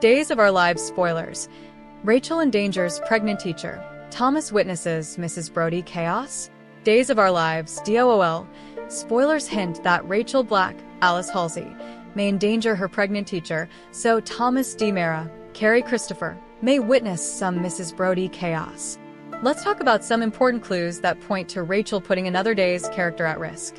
Days of Our Lives spoilers. Rachel endangers pregnant teacher. Thomas witnesses Mrs. Brody chaos. Days of Our Lives, DOOL. Spoilers hint that Rachel Black, Alice Halsey, may endanger her pregnant teacher, so Thomas D. Mara, Carrie Christopher, may witness some Mrs. Brody chaos. Let's talk about some important clues that point to Rachel putting another day's character at risk.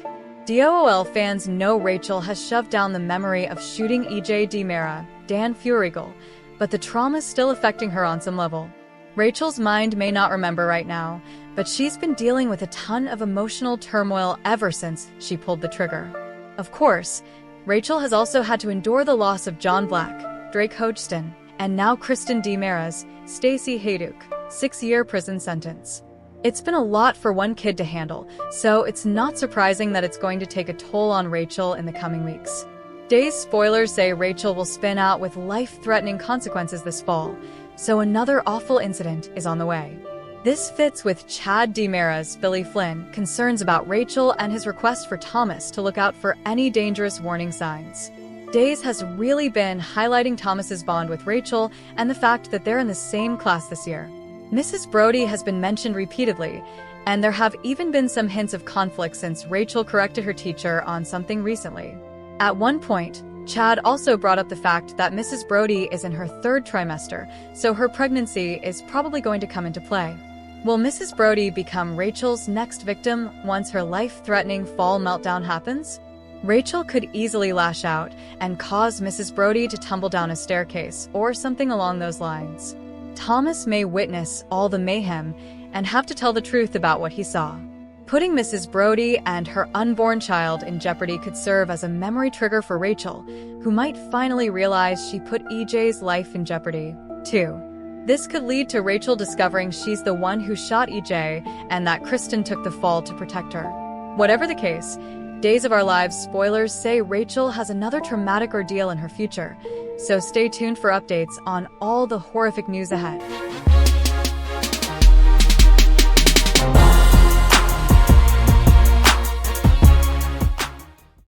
DOOL fans know Rachel has shoved down the memory of shooting EJ D. Mara, Dan Furigal, but the trauma's still affecting her on some level. Rachel's mind may not remember right now, but she's been dealing with a ton of emotional turmoil ever since she pulled the trigger. Of course, Rachel has also had to endure the loss of John Black, Drake Hodgson, and now Kristen D. Mara's Stacey Hayduk, 6-year prison sentence. It's been a lot for one kid to handle, so it's not surprising that it's going to take a toll on Rachel in the coming weeks. Days spoilers say Rachel will spin out with life-threatening consequences this fall, so another awful incident is on the way. This fits with Chad D. Mara's Billy Flynn concerns about Rachel and his request for Thomas to look out for any dangerous warning signs. Days has really been highlighting Thomas's bond with Rachel and the fact that they're in the same class this year. Mrs. Brody has been mentioned repeatedly, and there have even been some hints of conflict since Rachel corrected her teacher on something recently. At one point, Chad also brought up the fact that Mrs. Brody is in her 3rd trimester, so her pregnancy is probably going to come into play. Will Mrs. Brody become Rachel's next victim once her life-threatening fall meltdown happens? Rachel could easily lash out and cause Mrs. Brody to tumble down a staircase or something along those lines. Thomas may witness all the mayhem and have to tell the truth about what he saw. Putting Mrs. Brody and her unborn child in jeopardy could serve as a memory trigger for Rachel, who might finally realize she put EJ's life in jeopardy, too. This could lead to Rachel discovering she's the one who shot EJ and that Kristen took the fall to protect her. Whatever the case, Days of Our Lives spoilers say Rachel has another traumatic ordeal in her future, so stay tuned for updates on all the horrific news ahead.